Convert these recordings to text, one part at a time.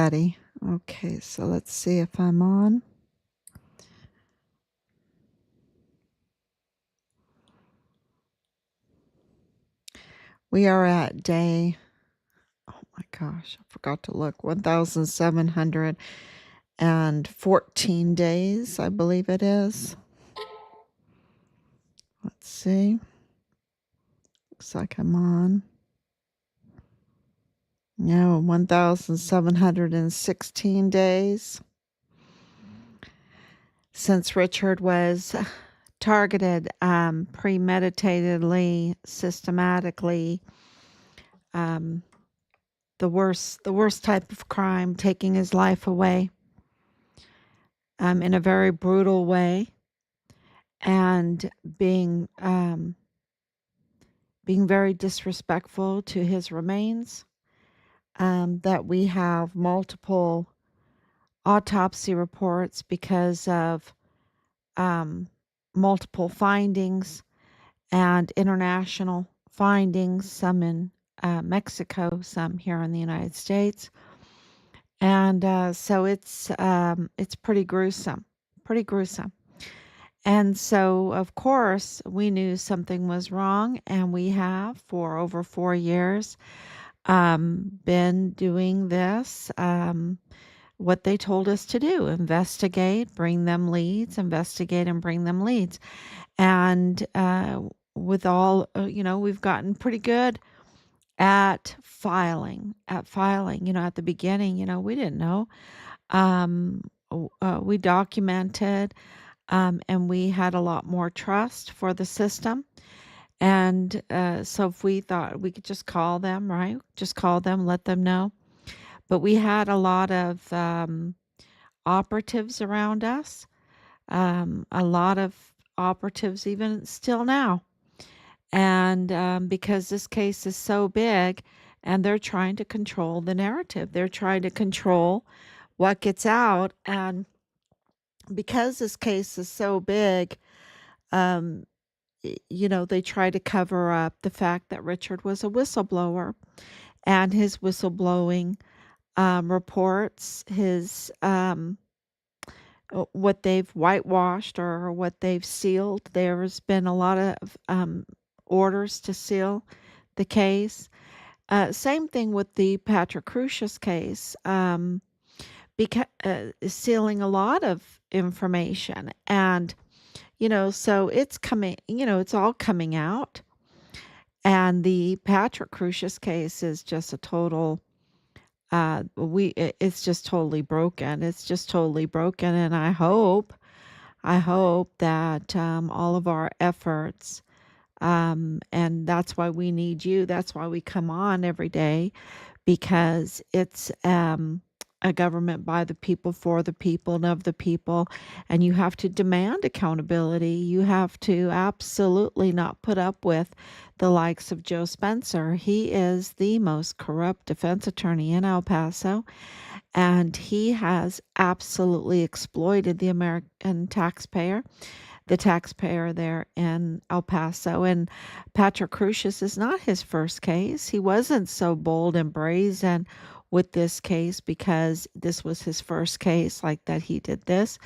ready. Okay, so let's see if I'm on. We are at day, oh my gosh, I forgot to look, 1,714 days, I believe it is. Let's see. Looks like I'm on. No, 1,716 days since Richard was targeted premeditatedly, systematically, the worst type of crime, taking his life away in a very brutal way, and being very disrespectful to his remains. That we have multiple autopsy reports because of multiple findings and international findings, some in Mexico, some here in the United States. And so it's pretty gruesome, pretty gruesome. And so, of course, we knew something was wrong, and we have for over 4 years been doing this, what they told us to do: investigate, bring them leads, investigate and bring them leads. And with all, we've gotten pretty good at filing, at the beginning, we didn't know. We documented, and we had a lot more trust for the system. And so if we thought we could just call them, right? Just call them, let them know. But we had a lot of operatives around us, a lot of operatives even still now. And because this case is so big, and they're trying to control the narrative, they're trying to control what gets out. And because this case is so big, they try to cover up the fact that Richard was a whistleblower, and his whistleblowing reports, his what they've whitewashed or what they've sealed. There's been a lot of orders to seal the case. Same thing with the Patrick Crucius case, sealing a lot of information. And, so it's coming, it's all coming out. And the Patrick Crucius case is just a total, it's just totally broken. It's just totally broken. And I hope that all of our efforts, and that's why we need you. That's why we come on every day, because it's a government by the people, for the people, and of the people. And you have to demand accountability. You have to absolutely not put up with the likes of Joe Spencer. He is the most corrupt defense attorney in El Paso, and he has absolutely exploited the American taxpayer, the taxpayer there in El Paso. And Patrick Crucius is not his first case. He wasn't so bold and brazen with this case because this was his first case like that he did this.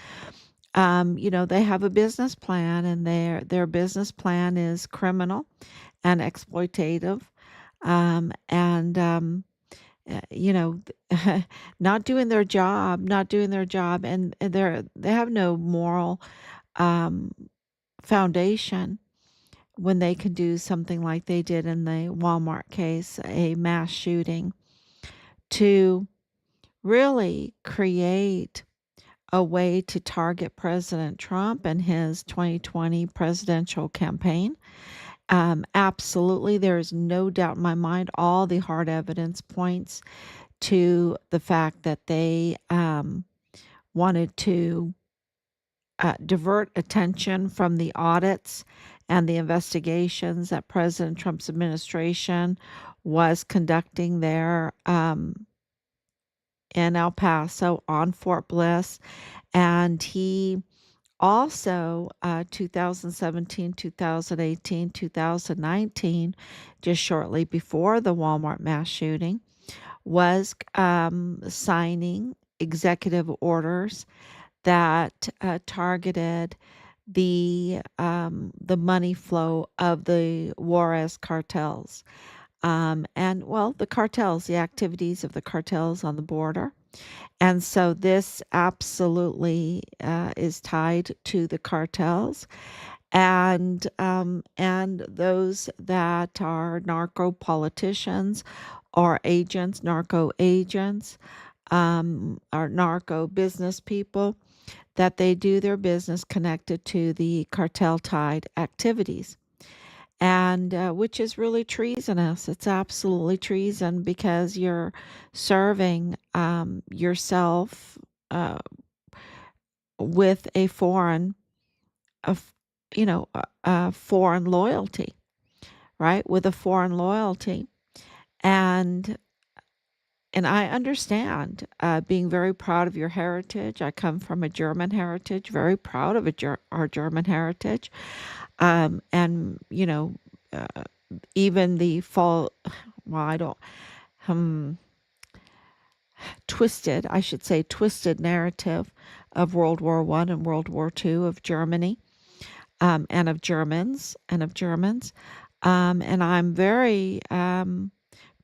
They have a business plan, and their business plan is criminal and exploitative, and not doing their job, and they have no moral foundation when they can do something like they did in the Walmart case, a mass shooting, to really create a way to target President Trump and his 2020 presidential campaign. Absolutely, there is no doubt in my mind. All the hard evidence points to the fact that they wanted to divert attention from the audits and the investigations that President Trump's administration was conducting there in El Paso on Fort Bliss. And he also, 2017, 2018, 2019, just shortly before the Walmart mass shooting, was signing executive orders that targeted the money flow of the Juarez cartels. And well, the cartels, the activities of the cartels on the border. And so this absolutely is tied to the cartels and those that are narco politicians or agents, narco agents, or narco business people, that they do their business connected to the cartel tied activities. And which is really treasonous. It's absolutely treason because you're serving yourself with a foreign, a, a foreign loyalty, right? With a foreign loyalty, and I understand being very proud of your heritage. I come from a German heritage, very proud of our German heritage, and even the fall. Well, I don't. Um, Twisted, I should say, twisted narrative of World War One and World War Two of Germany, and of Germans, and I'm very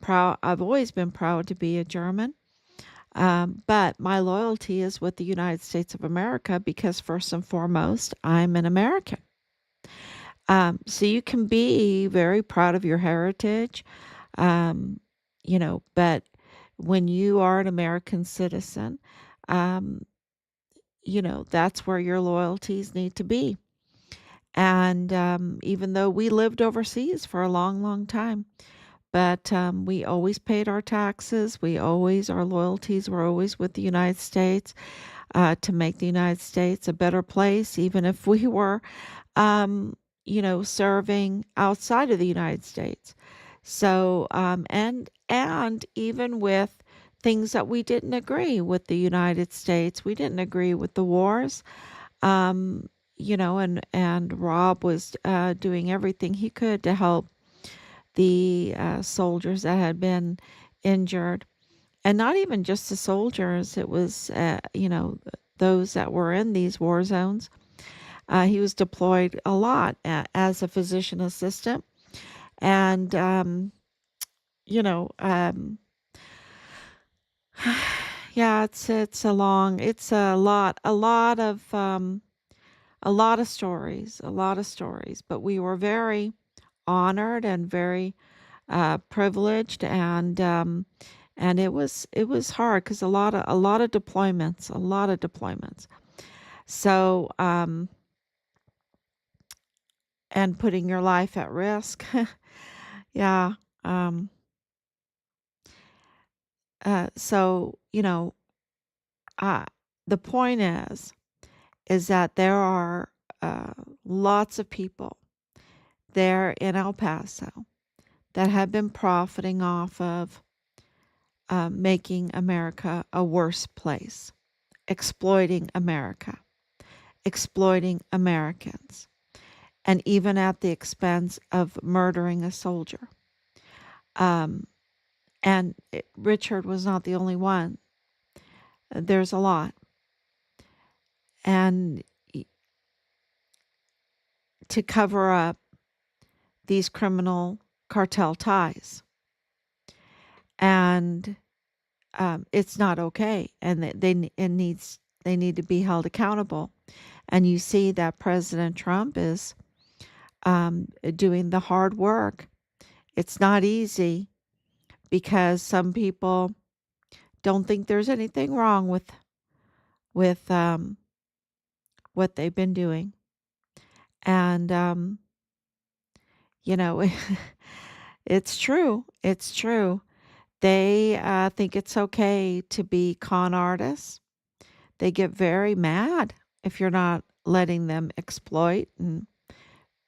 proud. I've always been proud to be a German, but my loyalty is with the United States of America because first and foremost, I'm an American. So you can be very proud of your heritage, um, but when you are an American citizen, um, that's where your loyalties need to be. And even though we lived overseas for a long, long time, but we always paid our taxes. Our loyalties were always with the United States, to make the United States a better place, even if we were, um, serving outside of the United States. So, and even with things that we didn't agree with the United States, we didn't agree with the wars. Um, and Rob was doing everything he could to help the soldiers that had been injured, and not even just the soldiers. It was, those that were in these war zones. He was deployed a lot as a physician assistant, and you know, um, yeah, it's a lot of stories, but we were very honored and very privileged, and it was hard because a lot of deployments, So and putting your life at risk, yeah. Um, so uh, the point is that there are lots of people there in El Paso that have been profiting off of making America a worse place, exploiting America, exploiting Americans, and even at the expense of murdering a soldier. Um, and Richard was not the only one. There's a lot. And to cover up these criminal cartel ties. And it's not okay. And they need to be held accountable. And you see that President Trump is doing the hard work. It's not easy because some people don't think there's anything wrong with what they've been doing, and you know, it's true. It's true. They think it's okay to be con artists. They get very mad if you're not letting them exploit and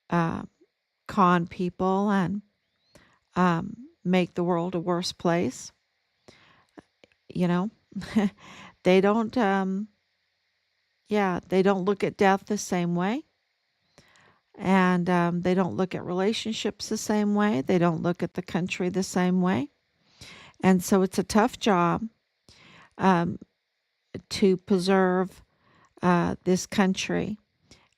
uh, con people and make the world a worse place. You know, they don't. Yeah, they don't look at death the same way, and they don't look at relationships the same way. They don't look at the country the same way. And so it's a tough job um, to preserve this country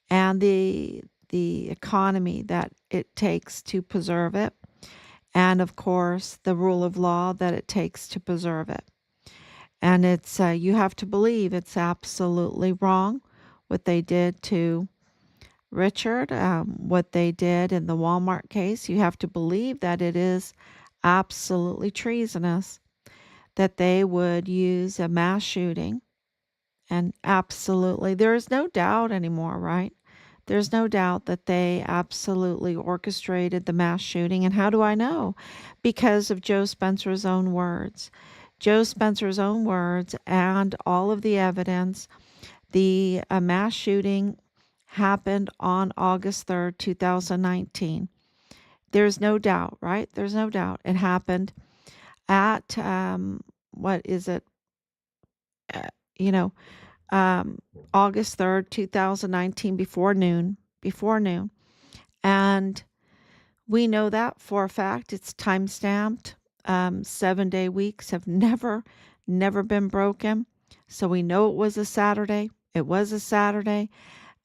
and the economy that it takes to preserve it, and of course the rule of law that it takes to preserve it. And it's you have to believe it's absolutely wrong what they did to Richard, what they did in the Walmart case. You have to believe that it is absolutely treasonous that they would use a mass shooting. And absolutely, there is no doubt anymore, right? There's no doubt that they absolutely orchestrated the mass shooting. And how do I know? Because of Joe Spencer's own words. Joe Spencer's own words and all of the evidence. The mass shooting happened on August 3rd, 2019. There's no doubt, right? There's no doubt. It happened at, what is it? Uh, you know, August 3rd, 2019, before noon. Before noon. And we know that for a fact. It's time stamped. 7-day weeks have never been broken. So we know it was a Saturday. It was a Saturday.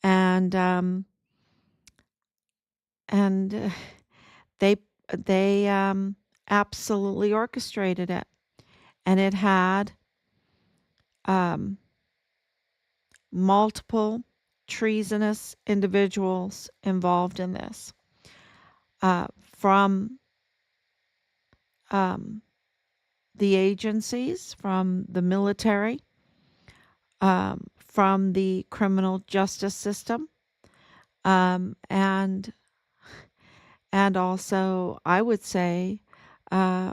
And, and they, they absolutely orchestrated it. And it had um, multiple treasonous individuals involved in this, from um, the agencies, from the military, from the criminal justice system, um, and and also I would say uh,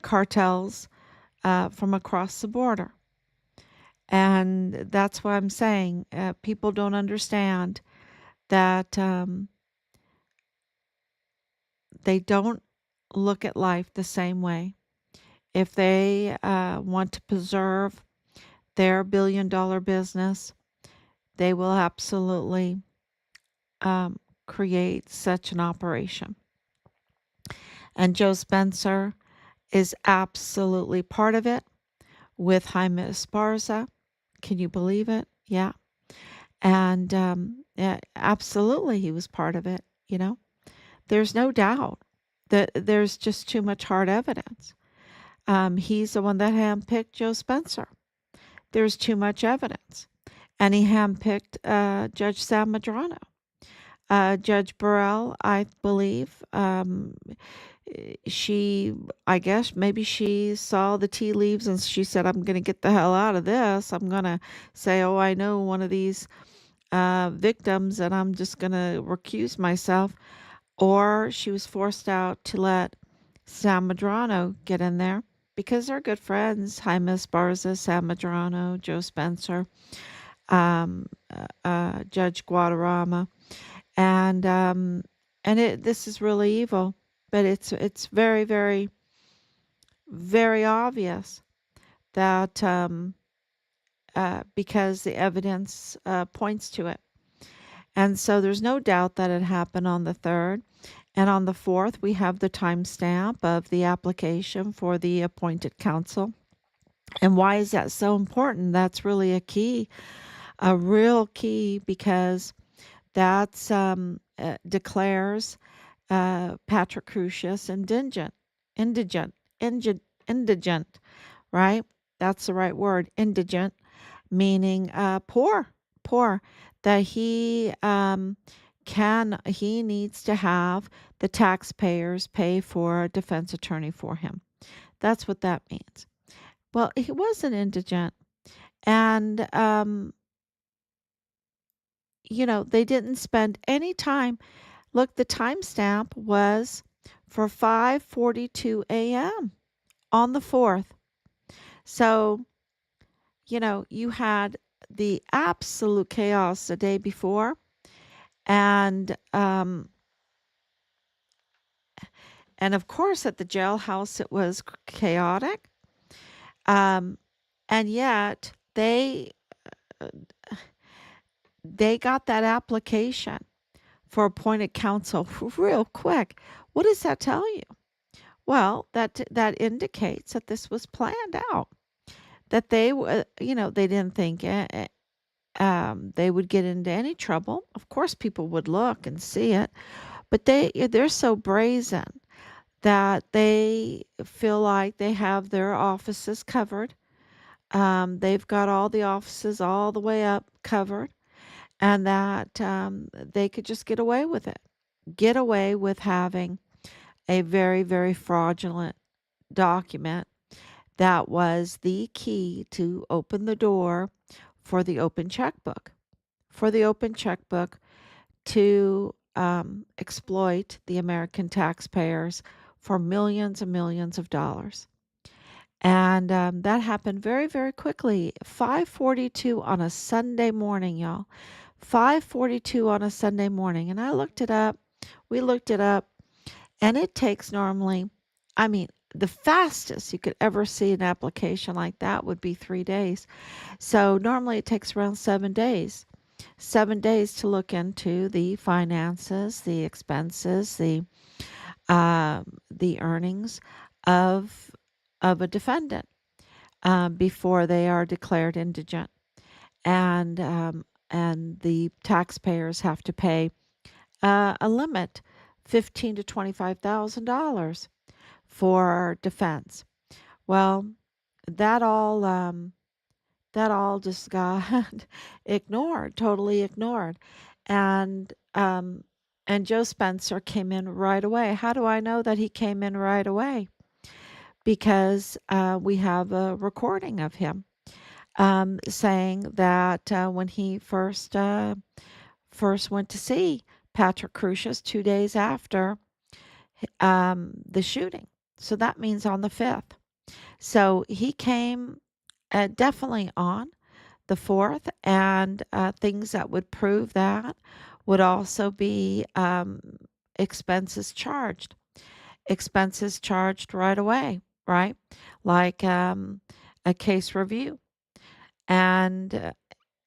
cartels from across the border. And that's what I'm saying. People don't understand that they don't look at life the same way. If they want to preserve their billion-dollar business, they will absolutely create such an operation. And Joe Spencer is absolutely part of it with Jaime Esparza. Can you believe it? Yeah. And yeah, absolutely, he was part of it. There's no doubt that there's just too much hard evidence. He's the one that handpicked Joe Spencer. There's too much evidence. And he handpicked Judge Sam Madrano. Judge Burrell, I believe, she, I guess maybe she saw the tea leaves and she said, I'm going to get the hell out of this. I'm going to say, oh, I know one of these victims and I'm just going to recuse myself. Or she was forced out to let Sam Madrano get in there because they're good friends. Jaime Esparza, Sam Madrano, Joe Spencer, Judge Guadarrama. And this is really evil, but it's very, very, very obvious that because the evidence points to it. And so there's no doubt that it happened on the 3rd. And on the 4th, we have the timestamp of the application for the appointed counsel. And why is that so important? That's really a key, a real key, because that's declares Patrick Crusius indigent, right? That's the right word, indigent, meaning poor. That he needs to have the taxpayers pay for a defense attorney for him. That's what that means. Well, he wasn't indigent, and they didn't spend any time. Look, the timestamp was for 5:42 a.m. on the 4th. So, you had the absolute chaos the day before, and of course at the jailhouse it was chaotic. And yet they got that application for appointed counsel real quick. What does that tell you? Well, that indicates that this was planned out. That they didn't think they would get into any trouble. Of course, people would look and see it, but they're so brazen that they feel like they have their offices covered. They've got all the offices all the way up covered, and that they could just get away with it. Get away with having a very, very fraudulent document that was the key to open the door for the open checkbook, for the open checkbook to exploit the American taxpayers for millions and millions of dollars. And that happened very, very quickly. 5:42 on a Sunday morning, y'all. 5:42 on a Sunday morning. And I looked it up. We looked it up. And it takes normally, I mean, the fastest you could ever see an application like that would be 3 days. So normally it takes around 7 days. 7 days to look into the finances, the expenses, the earnings of a defendant before they are declared indigent, and the taxpayers have to pay a limit, $15,000 to $25,000 for defense. Well, that all that all just got ignored, totally ignored, and um, and Joe Spencer came in right away. How do I know that he came in right away? Because we have a recording of him saying that when he first went to see Patrick Crucius 2 days after the shooting. So that means on the 5th. So he came definitely on the 4th, and things that would prove that would also be expenses charged. Expenses charged right away, right? Like a case review. And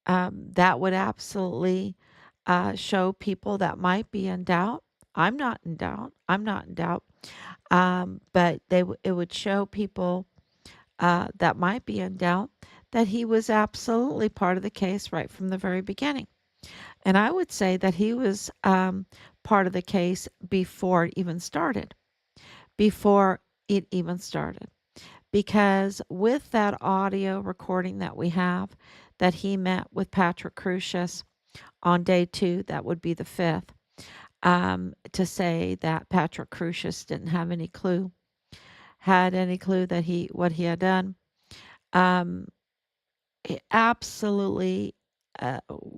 that would absolutely show people that might be in doubt. I'm not in doubt. I'm not in doubt. But it would show people that might be in doubt that he was absolutely part of the case right from the very beginning. And I would say that he was part of the case before it even started. Before it even started. Because with that audio recording that we have, that he met with Patrick Crucius on day 2, that would be the 5th, to say that Patrick Crucius didn't have any clue, had any clue that what he had done. It absolutely,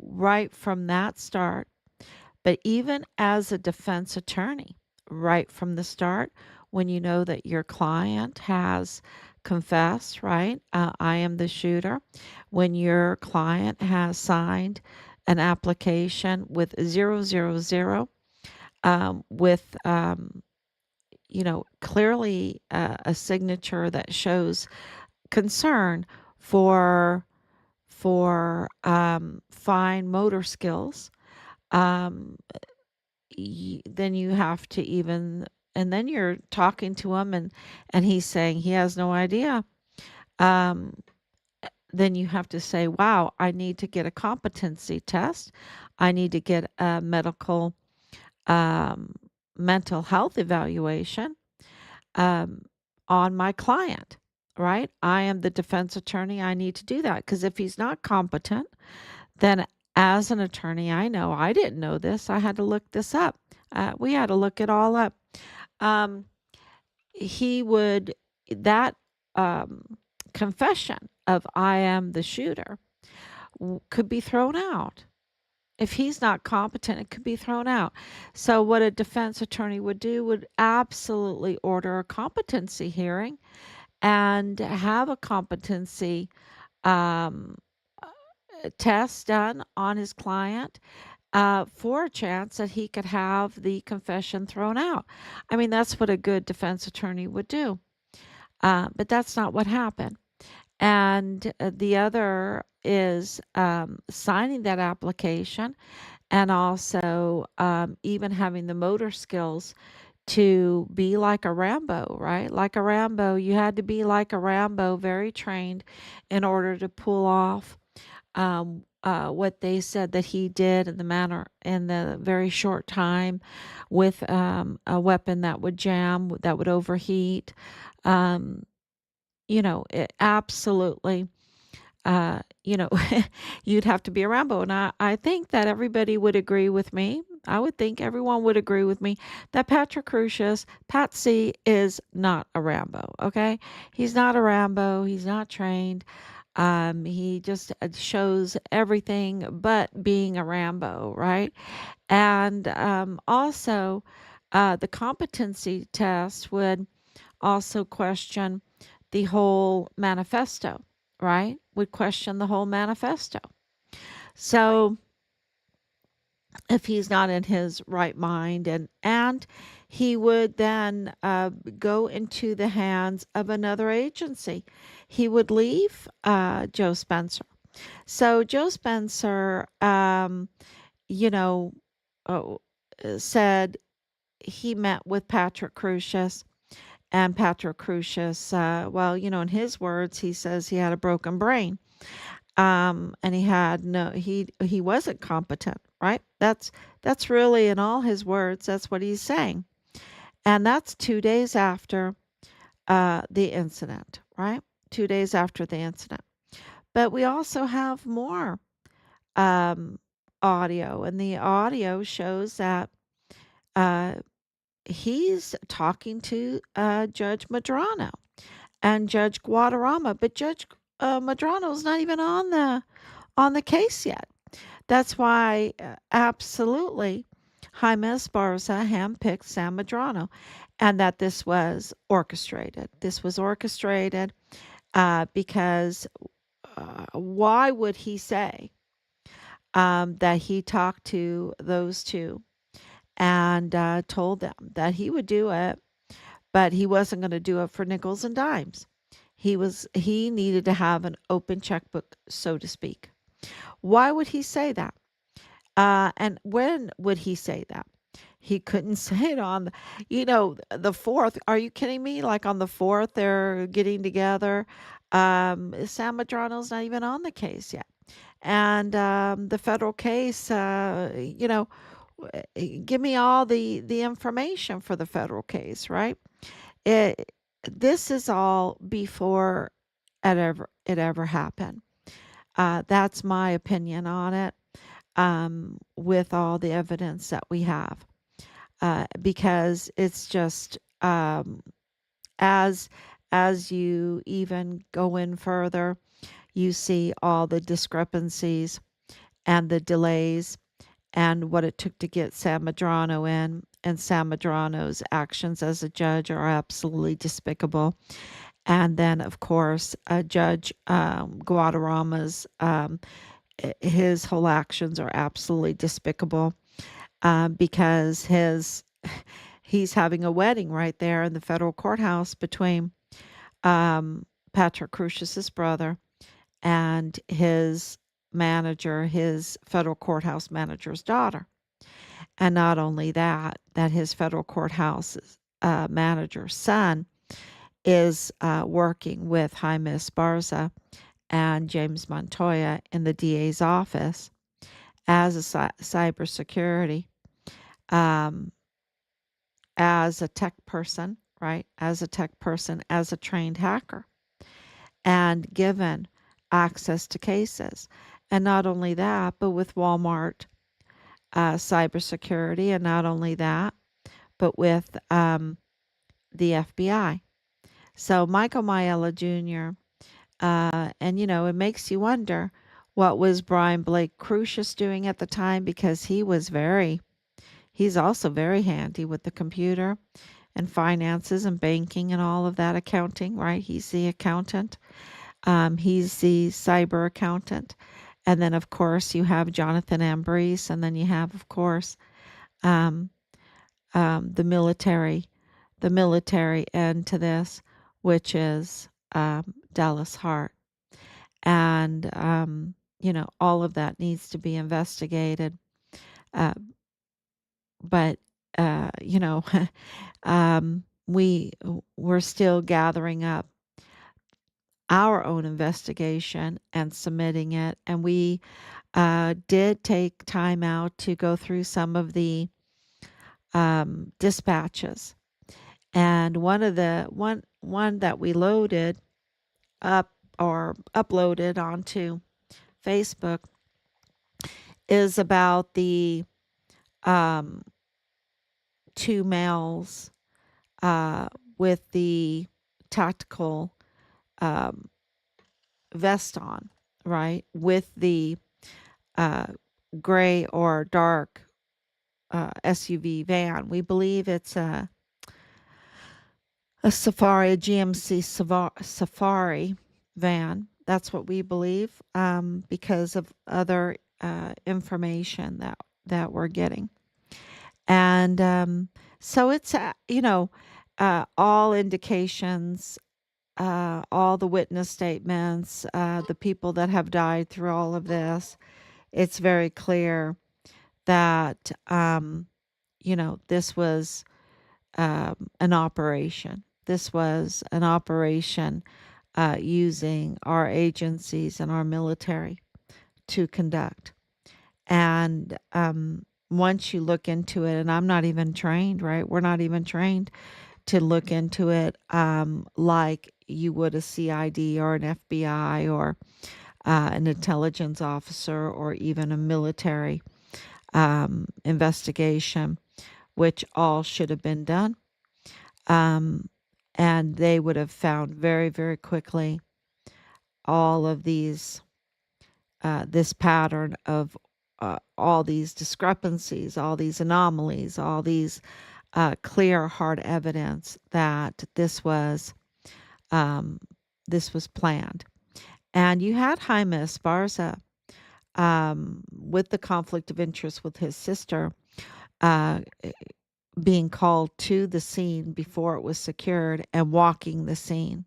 right from that start, but even as a defense attorney, right from the start, when you know that your client has confessed, right? I am the shooter. When your client has signed an application with 000, with, clearly a signature that shows concern for fine motor skills, um, then you have to even, and then you're talking to him, and he's saying he has no idea. Um, then you have to say, wow, I need to get a competency test. I need to get a um, mental health evaluation um, on my client, right? I am the defense attorney. I need to do that because if he's not competent, then as an attorney, I know I didn't know this. I had to look this up. We had to look it all up. Um, he would, that confession of I am the shooter could be thrown out. If he's not competent, it could be thrown out. So, what a defense attorney would do would absolutely order a competency hearing and have a competency um, test done on his client for a chance that he could have the confession thrown out. I mean, that's what a good defense attorney would do. But that's not what happened. And the other is signing that application and also even having the motor skills to be like a Rambo, right? Like a Rambo. You had to be like a Rambo, very trained, in order to pull off what they said that he did in the manner in the very short time with a weapon that would jam, that would overheat. Um, it absolutely, you know, you'd have to be a Rambo. And I think that everybody would agree with me. I would think everyone would agree with me that Patrick Crucius, Pat C, is not a Rambo. Okay. He's not a Rambo. He's not trained. He just shows everything but being a Rambo, right? And also, the competency test would also question the whole manifesto, right? Would question the whole manifesto. So if he's not in his right mind, and he would then go into the hands of another agency. He would leave Joe Spencer. So Joe Spencer, you know, uh, said he met with Patrick Crucius, and Patrick Crucius, well, in his words, he says he had a broken brain. And he had no, he wasn't competent, right? That's really in all his words. That's what he's saying, and that's 2 days after the incident, right? 2 days after the incident. But we also have more um, audio, and the audio shows that uh, he's talking to Judge Madrano and Judge Guadarrama, but Judge Madrano's not even on the case yet. That's why, absolutely, Jaime Esparza handpicked Sam Madrano, and that this was orchestrated. This was orchestrated because why would he say that he talked to those two and told them that he would do it, but he wasn't going to do it for nickels and dimes. He needed to have an open checkbook, so to speak. Why would he say that? And when would he say that? He couldn't say it on the 4th. Are you kidding me? Like on the 4th, they're getting together. Sam Madrano's not even on the case yet. And the federal case, give me all the information for the federal case, right? It This is all before it ever happened. That's my opinion on it. With all the evidence that we have, because it's just as as you even go in further, you see all the discrepancies and the delays and what it took to get Sam Madrano in. And Sam Madrano's actions as a judge are absolutely despicable. And then, of course, Judge Guadarrama's his whole actions are absolutely despicable because he's having a wedding right there in the federal courthouse between Patrick Crucius's brother and his manager, his federal courthouse manager's daughter. And not only that, that his federal courthouse manager's son is working with Jaime Esparza and James Montoya in the DA's office as a cybersecurity, um, as a tech person, right? As a tech person, as a trained hacker, and given access to cases. And not only that, but with Walmart cybersecurity, and not only that, but with the FBI. So Michael Maiella Jr., and it makes you wonder what was Brian Blake Crucius doing at the time, because he's also very handy with the computer and finances and banking and all of that, accounting, right? He's the accountant. He's the cyber accountant. And then, of course, you have Jonathan Ambrose. And then you have, of course, um, the military end to this, which is Dallas Hart. And, all of that needs to be investigated. Uh, but you know, we're still gathering up our own investigation and submitting it. And we did take time out to go through some of the dispatches. And one that we loaded up or uploaded onto Facebook is about the um, two males with the tactical um, vest on, right? With the uh, gray or dark SUV van. We believe it's a Safari, a GMC Safari van. That's what we believe because of other information that we're getting. And so it's, all indications, all the witness statements, the people that have died through all of this. It's very clear that, this was an operation. This was an operation using our agencies and our military to conduct. And once you look into it, and I'm not even trained, right? We're not even trained to look into it like you would a CID or an FBI or an intelligence officer or even a military investigation, which all should have been done. And they would have found very, very quickly all of this pattern of all these discrepancies, all these anomalies, all these clear, hard evidence that this was planned. And you had Jaime Esparza with the conflict of interest with his sister uh, being called to the scene before it was secured and walking the scene.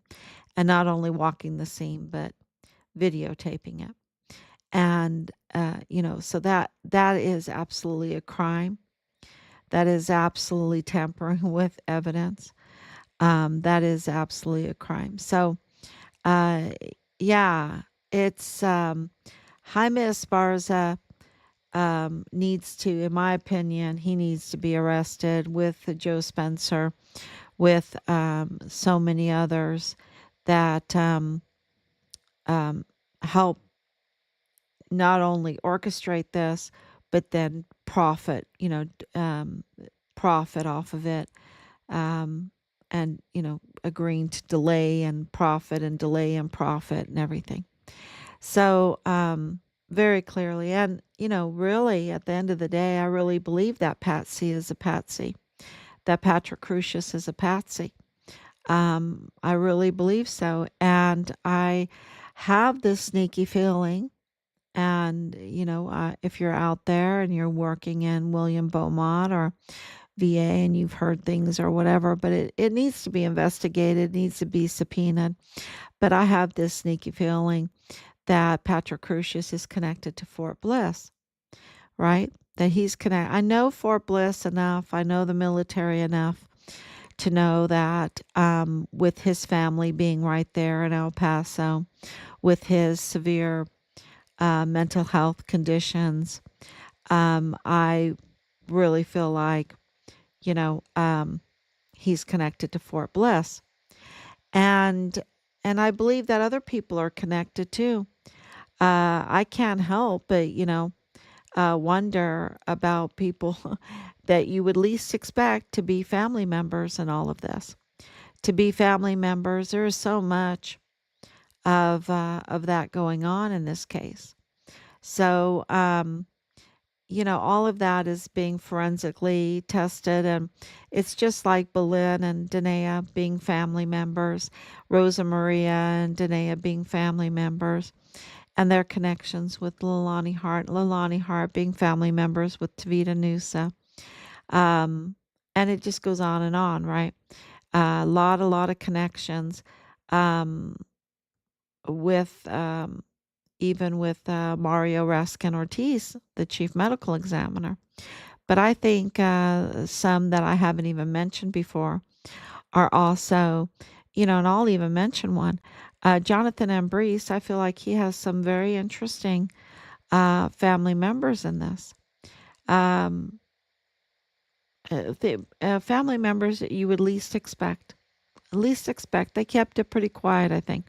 And not only walking the scene, but videotaping it. And, so that is absolutely a crime. That is absolutely tampering with evidence. That is absolutely a crime. So, uh, yeah, it's Jaime Esparza needs to, in my opinion, he needs to be arrested with Joe Spencer, with so many others that help not only orchestrate this, but then profit, profit off of it. And, agreeing to delay and profit and delay and profit and everything. So, very clearly. And, really at the end of the day, I really believe that Patsy is a patsy, that Patrick Crucius is a patsy. I really believe so. And I have this sneaky feeling. And, if you're out there and you're working in William Beaumont or VA and you've heard things or whatever, but it needs to be investigated, needs to be subpoenaed. But I have this sneaky feeling that Patrick Crucius is connected to Fort Bliss, right? That he's connected. I know Fort Bliss enough. I know the military enough to know that with his family being right there in El Paso, with his severe mental health conditions, I really feel like, he's connected to Fort Bliss. And I believe that other people are connected too. I can't help but, wonder about people that you would least expect to be family members in all of this. To be family members, there is so much of that going on in this case. So, all of that is being forensically tested, and it's just like Belen and Danae being family members, Rosa Maria and Danae being family members, and their connections with Leilani Hart being family members with Tavita Nusa. And it just goes on, right? A lot of connections um, with even with Mario Raskin Ortiz, the chief medical examiner. But I think some that I haven't even mentioned before are also, and I'll even mention one. Jonathan Ambrose, I feel like he has some very interesting family members in this. Um, family members that you would least expect. Least expect. They kept it pretty quiet, I think.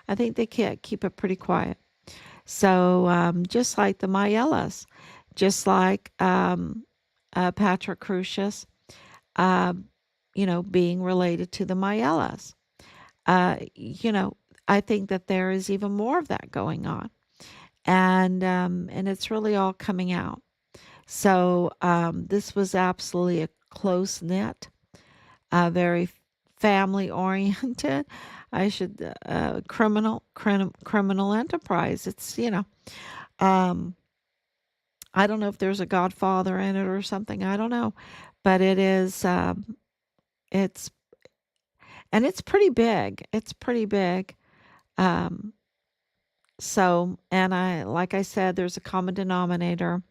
I think they can't keep it pretty quiet. So just like the Mayellas, just like Patrick Crucius, uh, being related to the Mayellas. You know, I think that there is even more of that going on, and it's really all coming out. So this was absolutely a close knit, very family oriented. I should criminal enterprise. It's um, I don't know if there's a Godfather in it or something. I don't know, but it is. It's and it's pretty big. It's pretty big. Um, so, and like I said, there's a common denominator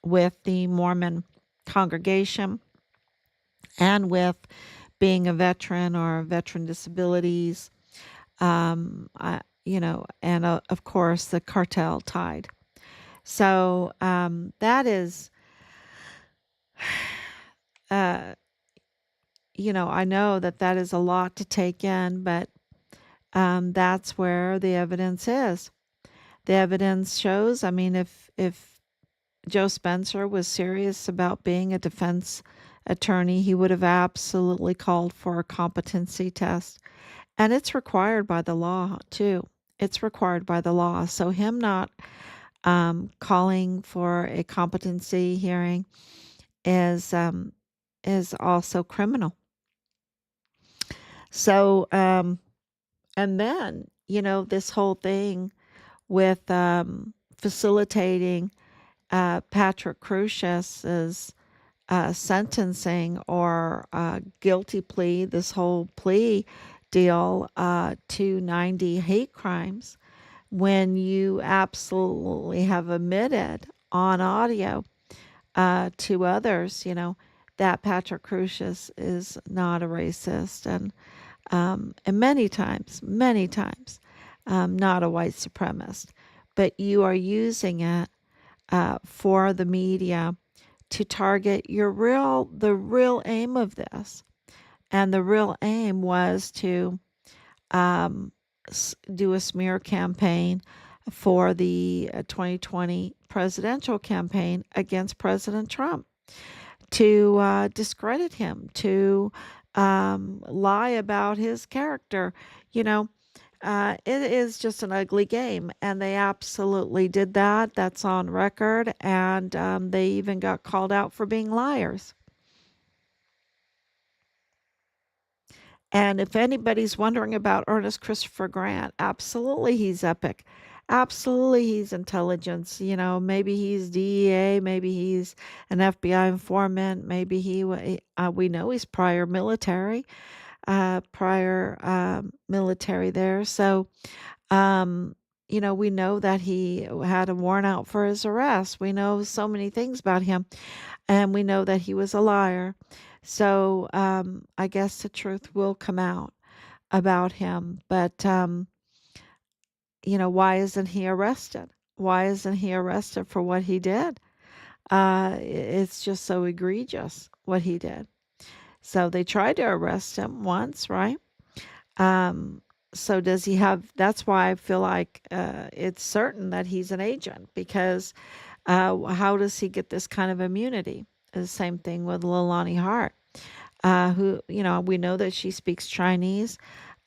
with the Mormon congregation and with being a veteran or veteran disabilities. And of course the cartel tied. So that is, uh, I know that that is a lot to take in, but that's where the evidence is. The evidence shows. I mean, if Joe Spencer was serious about being a defense attorney, he would have absolutely called for a competency test. And it's required by the law, too. It's required by the law. So, him not calling for a competency hearing is also criminal. So, and then, this whole thing with facilitating Patrick Crucius's sentencing or guilty plea, this whole plea deal to 90 hate crimes, when you absolutely have admitted on audio to others, that Patrick Crucius is not a racist, and many times, not a white supremacist, but you are using it for the media to target the real aim of this. And the real aim was to um, do a smear campaign for the 2020 presidential campaign against President Trump, to discredit him, to lie about his character. You know, it is just an ugly game, and they absolutely did that. That's on record, and they even got called out for being liars. And if anybody's wondering about Ernest Christopher Grant, absolutely he's epic. Absolutely he's intelligence. Maybe he's DEA, maybe he's an FBI informant, maybe we know he's prior military there. So, we know that he had a warrant out for his arrest. We know so many things about him, and we know that he was a liar. So, I guess the truth will come out about him. But, why isn't he arrested? Why isn't he arrested for what he did? It's just so egregious what he did. So they tried to arrest him once, right? Um, so does he have? That's why I feel like it's certain that he's an agent, because how does he get this kind of immunity? The same thing with Leilani Hart, who we know that she speaks Chinese.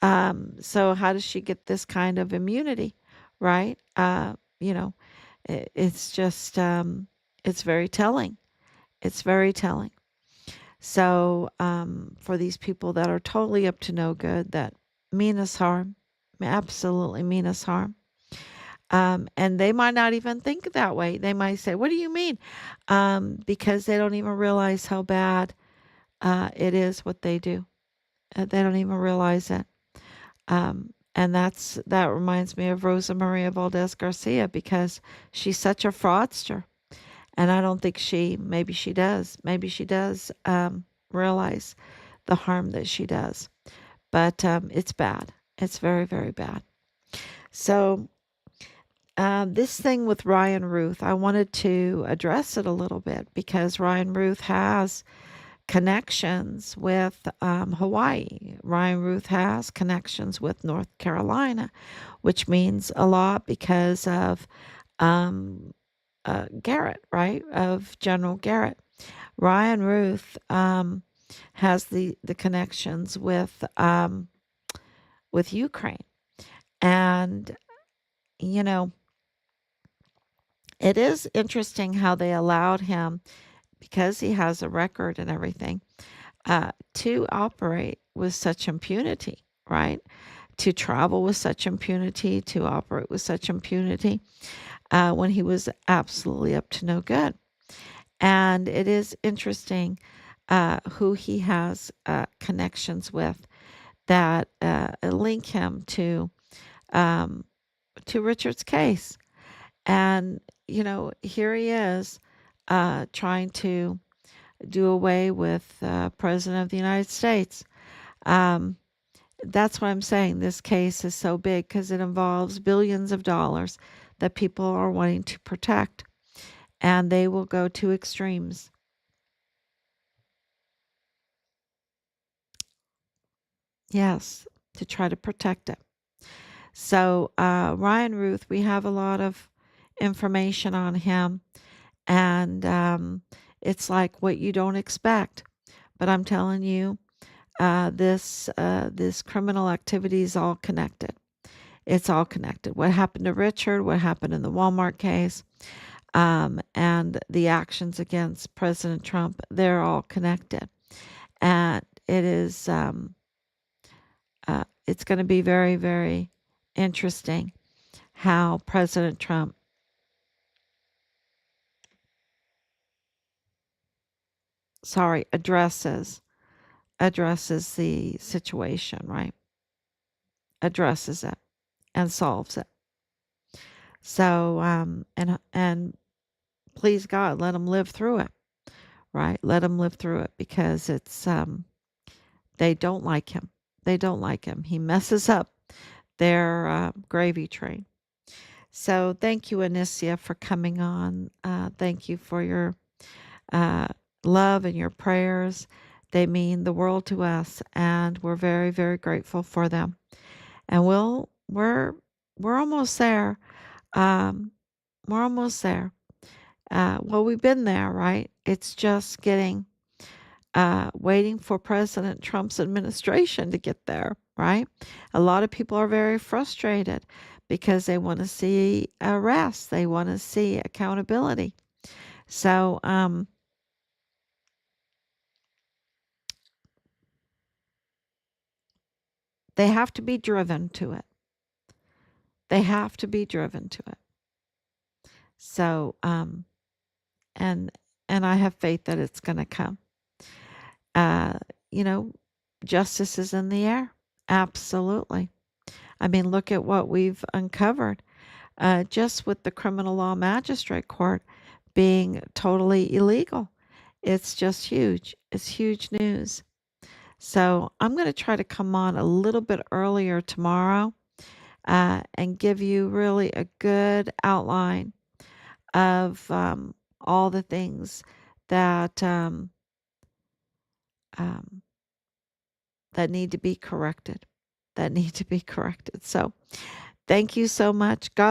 So how does she get this kind of immunity, right? It's just it's very telling. It's very telling. So, for these people that are totally up to no good, that mean us harm, absolutely mean us harm, and they might not even think that way. They might say, "What do you mean?" Because they don't even realize how bad it is what they do. They don't even realize it. And that reminds me of Rosa Maria Valdez Garcia, because she's such a fraudster. And I don't think maybe she does. Maybe she does realize the harm that she does. But it's bad. It's very, very bad. So, this thing with Ryan Ruth, I wanted to address it a little bit because Ryan Ruth has connections with Hawaii. Ryan Ruth has connections with North Carolina, which means a lot because of um, Garrett, right? Of General Garrett. Ryan Ruth has the connections with Ukraine, and you know it is interesting how they allowed him because he has a record and everything to operate with such impunity, right? To travel with such impunity, to operate with such impunity when he was absolutely up to no good. And it is interesting who he has connections with that link him um, to Richard's case. And, here he is trying to do away with President of the United States. Um, that's what I'm saying. This case is so big because it involves billions of dollars that people are wanting to protect, and they will go to extremes. Yes, to try to protect it. So, Ryan Ruth, we have a lot of information on him, and it's like what you don't expect. But I'm telling you, this criminal activity is all connected. It's all connected. What happened to Richard, what happened in the Walmart case, and the actions against President Trump, they're all connected. And it's going to be very, very interesting how President Trump, addresses the situation, right? Addresses it and solves it. So, and please God, let him live through it, right? Let him live through it because they don't like him. They don't like him. He messes up their gravy train. So thank you, Anicia, for coming on. Thank you for your uh, love and your prayers. They mean the world to us, and we're very, very grateful for them. And we're almost there. Um, we're almost there. Well, we've been there, right? It's just waiting for President Trump's administration to get there, right? A lot of people are very frustrated because they want to see arrests, they want to see accountability. So, they have to be driven to it. They have to be driven to it. So, and I have faith that it's going to come. Uh, you know, justice is in the air. Absolutely. I mean, look at what we've uncovered just with the criminal law magistrate court being totally illegal. It's just huge. It's huge news. So I'm going to try to come on a little bit earlier tomorrow and give you really a good outline of all the things that um, that need to be corrected. That need to be corrected. So thank you so much. God